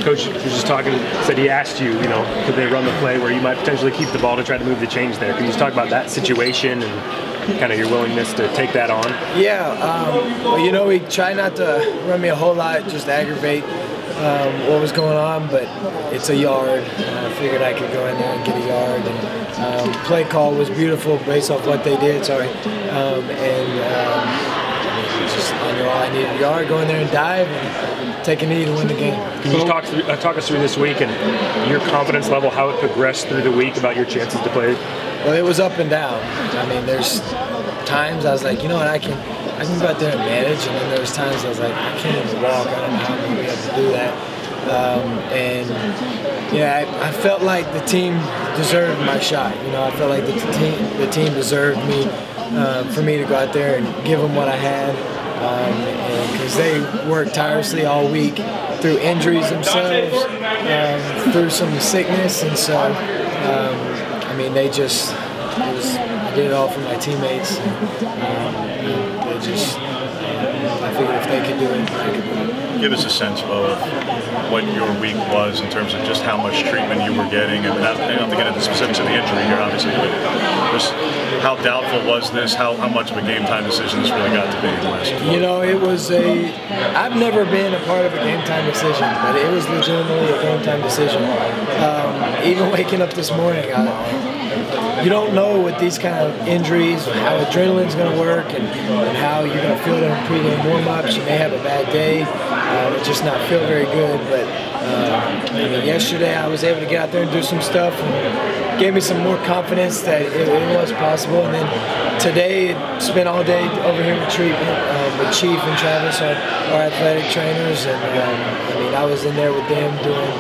Coach was just talking, said he asked you, could they run the play where you might potentially keep the ball to try to move the chains there? Can you just talk about that situation and kind of your willingness to take that on? Yeah, well, we try not to run me a whole lot, just aggravate what was going on, but it's a yard, and I figured I could go in there and get a yard. And play call was beautiful based off what they did. Sorry, just I knew all I needed a yard, go in there and dive and take a knee to win the game. Can you talk us through this week and your confidence level, how it progressed through the week about your chances to play? Well, it was up and down. I mean, there's times I was like, you know what, I can go out there and manage, and then there was times I was like, I can't even walk. I don't know how I'm going to be able to do that. I felt like the team deserved my shot. I felt like the team deserved me for me to go out there and give them what I had, because they worked tirelessly all week through injuries themselves, through some sickness, and so I mean, I did it all for my teammates. I figured if they could do it, I could do it. Give us a sense of what your week was in terms of just how much treatment you were getting, and not to get into the specifics of the injury here, obviously, but just how doubtful was this? How much of a game time decision this really got to be in the last quarter? It was I've never been a part of a game time decision, but it was legitimately a game time decision. Even waking up this morning, you don't know with these kind of injuries how adrenaline's going to work and how you're going to feel in pre-game warm-ups. You may have a bad day, just not feel very good. But yesterday I was able to get out there and do some stuff, and gave me some more confidence that it was possible. And then today, spent all day over here with treatment with Chief and Travis, our athletic trainers, and I was in there with them doing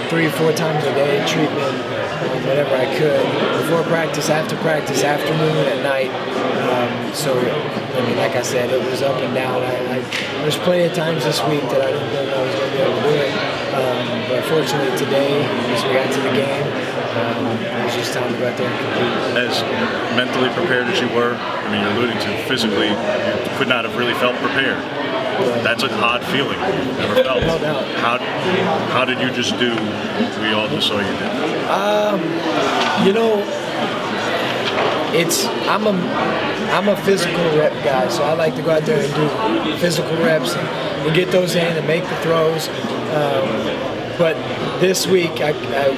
3 or 4 times a day treatment. Whenever I could, before practice, afternoon, at night. Like I said, it was up and down. There's plenty of times this week that I didn't think I was going to be able to do it. But fortunately today, as we got to the game, it was just time to go out there and compete. As mentally prepared as you were, you're alluding to physically, you could not have really felt prepared. That's an odd feeling you've never felt. No doubt. How did you just do what we all just saw you do? I'm a physical rep guy, so I like to go out there and do physical reps and get those in and make the throws. But this week I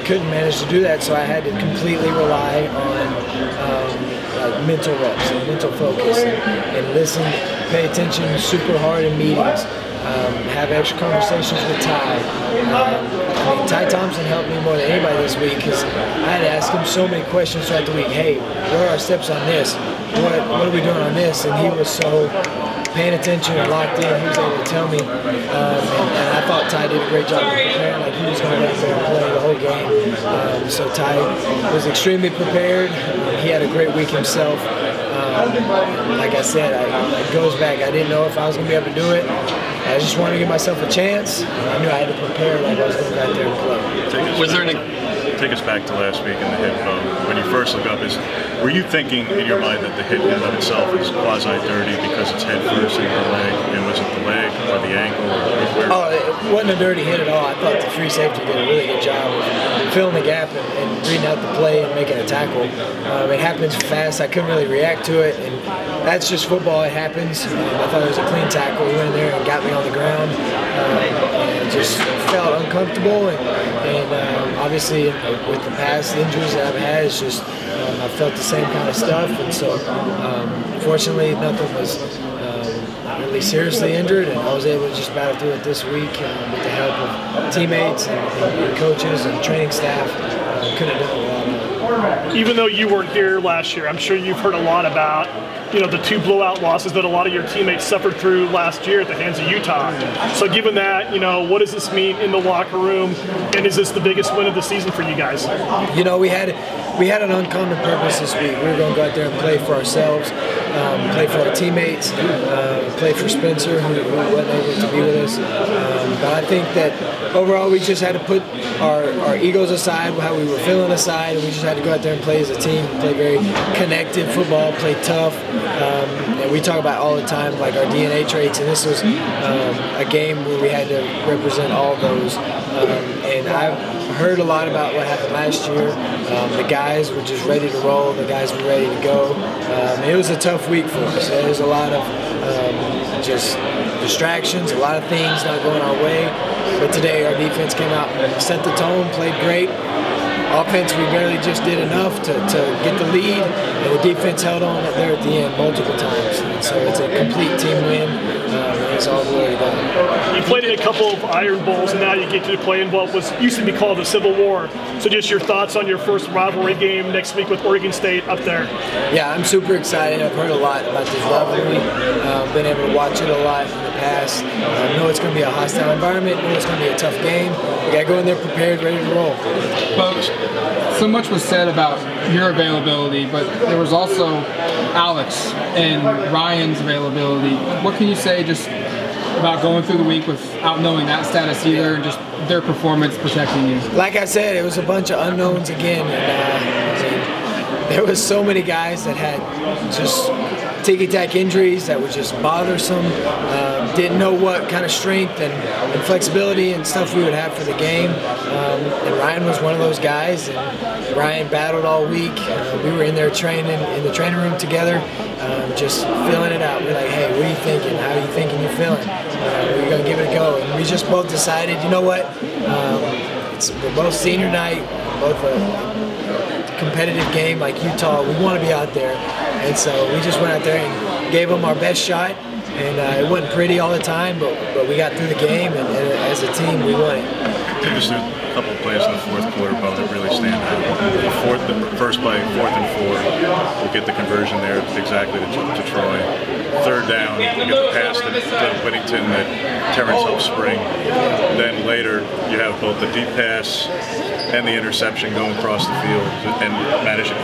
couldn't manage to do that, so I had to completely rely on mental reps and mental focus and listen, pay attention super hard in meetings, have extra conversations with Ty. Ty Thompson helped me more than anybody this week because I had to ask him so many questions throughout the week. Hey, what are our steps on this? What are we doing on this? And he was so paying attention and locked in. He was able to tell me, and I thought Ty did a great job of preparing. Like he was going to go out there and play the whole game. So Ty was extremely prepared. He had a great week himself. Like I said, it goes back. I didn't know if I was going to be able to do it. I just wanted to give myself a chance. I knew I had to prepare like I was going to go out there and play. Take us back to last week in the hit, Bo. When you first look up, were you thinking in your mind that the hit in and of itself is quasi-dirty because it's head first in the leg? And was it the leg or the ankle? Oh, it wasn't a dirty hit at all. I thought the free safety did a really good job of filling the gap and reading out the play and making a tackle. It happens fast. I couldn't really react to it, and that's just football. It happens. I thought it was a clean tackle. He went in there and got me on the ground, and just felt uncomfortable. And obviously, with the past injuries that I've had, it's just I felt the same kind of stuff, and so fortunately nothing was really seriously injured, and I was able to just battle through it this week with the help of teammates and coaches and training staff. Couldn't have done a lot more. Even though you weren't here last year, I'm sure you've heard a lot about the 2 blowout losses that a lot of your teammates suffered through last year at the hands of Utah. So given that, what does this mean in the locker room, and is this the biggest win of the season for you guys? We had an uncommon purpose this week. We were going to go out there and play for ourselves. play for our teammates, play for Spencer, who wasn't able to be with us. But I think that overall we just had to put our egos aside, how we were feeling aside, and we just had to go out there and play as a team, play very connected football, play tough. And we talk about all the time like our DNA traits, and this was a game where we had to represent all those. And I've heard a lot about what happened last year. The guys were just ready to roll. The guys were ready to go. It was a tough week for us. There was a lot of just distractions, a lot of things not going our way. But today our defense came out and set the tone, played great. Offense, we barely just did enough to get the lead, and the defense held on there at the end multiple times. And so it's a complete team win. It's all glory to God. You played in a couple of Iron Bowls, and now you get to play in what was used to be called the Civil War. So just your thoughts on your first rivalry game next week with Oregon State up there? Yeah, I'm super excited. I've heard a lot about this rivalry. Been able to watch it a lot in the past. Know it's going to be a hostile environment. Know it's going to be a tough game. We got to go in there prepared, ready to roll. But so much was said about your availability, but there was also Alex and Ryan's availability. What can you say just about going through the week without knowing that status either, and just their performance protecting you? Like I said, it was a bunch of unknowns again, and there was so many guys that had just ticky-tack injuries that were just bothersome. Didn't know what kind of strength and flexibility and stuff we would have for the game. And Ryan was one of those guys, and Ryan battled all week. We were in there training in the training room together, just feeling it out. We're like, hey, what are you thinking? How are you thinking you're feeling? We're going to give it a go. And we just both decided, you know what? We're both senior night, both a competitive game like Utah. We want to be out there. And so we just went out there and gave them our best shot. And it wasn't pretty all the time, but we got through the game, and as a team, we won it. Just a couple of plays in the fourth quarter, Bo, that really stand out. The first play, 4th and 4, we get the conversion there exactly to Troy. Third down, we get the pass to Whittington that Terrence helps spring. Then later, you have both the deep pass and the interception going across the field and managing,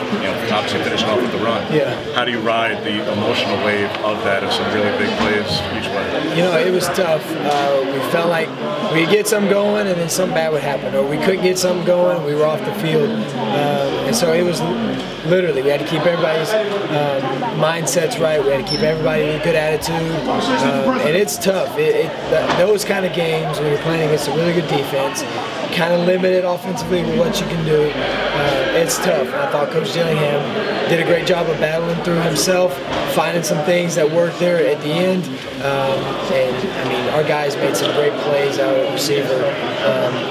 obviously finishing off with the run. Yeah. How do you ride the emotional wave of that, of some really big plays each way? It was tough. We felt like we'd get something going and then something bad would happen, or we couldn't get something going, we were off the field. And so it was literally, we had to keep everybody's mindsets right, we had to keep everybody with a good attitude, and it's tough. Those kind of games when you're playing against a really good defense, kind of limited offensively with what you can do, it's tough. I thought Coach Dillingham did a great job of battling through himself, finding some things that worked there at the end, and our guys made some great plays out at receiver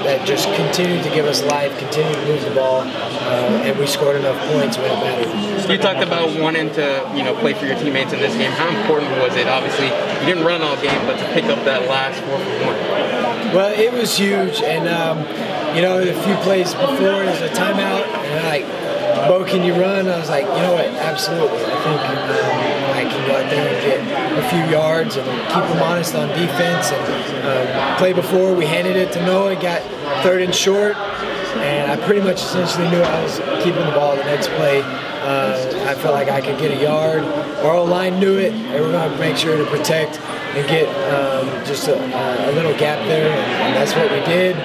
that just continued to give us life, continued to move the ball, and we scored enough points when it mattered. You talked about wanting to play for your teammates in this game. How important was it? Obviously, you didn't run all game, but to pick up that last 4-for-1. Well, it was huge, and a few plays before there's a timeout, and like, Bo, can you run? I was like, you know what, absolutely. I think I can go out there and get a few yards and keep them honest on defense. And play before, we handed it to Noah, got 3rd and short, and I pretty much essentially knew I was keeping the ball the next play. I felt like I could get a yard. Our O-line knew it, and we're going to make sure to protect and get just a little gap there, and that's what we did.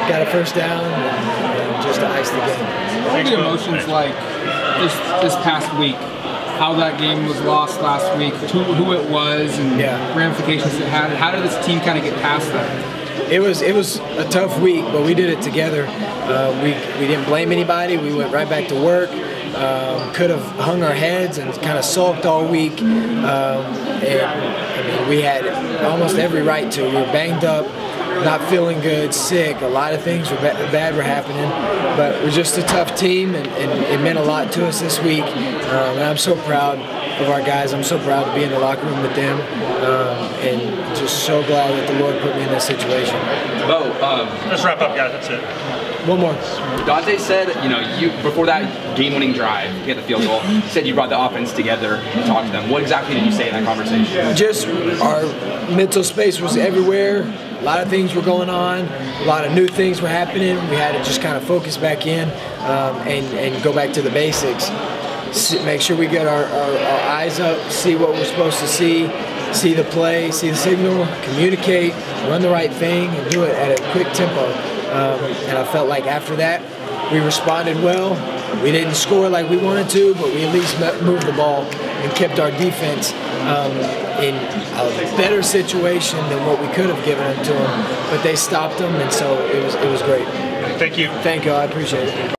Got a first down and just to ice the game. What were the emotions like this past week? How that game was lost last week, who it was, and ramifications it had. How did this team kind of get past that? It was a tough week, but we did it together. We didn't blame anybody. We went right back to work. Could have hung our heads and kind of sulked all week. We had almost every right to. We were banged up, not feeling good, sick. A lot of things bad were happening, but it was just a tough team, and it meant a lot to us this week. And I'm so proud of our guys. I'm so proud to be in the locker room with them, and just so glad that the Lord put me in this situation. Bo, let's wrap up, guys. That's it. One more. Dante said, you before that game-winning drive to get the field goal, you said you brought the offense together and talked to them. What exactly did you say in that conversation? Just our mental space was everywhere. A lot of things were going on. A lot of new things were happening. We had to just kind of focus back in and go back to the basics. make sure we get our eyes up, see what we're supposed to see the play, see the signal, communicate, run the right thing, and do it at a quick tempo. And I felt like after that, we responded well. We didn't score like we wanted to, but we at least moved the ball and kept our defense in a better situation than what we could have given it to them. But they stopped them, and so it was great. Thank you. Thank you. I appreciate it.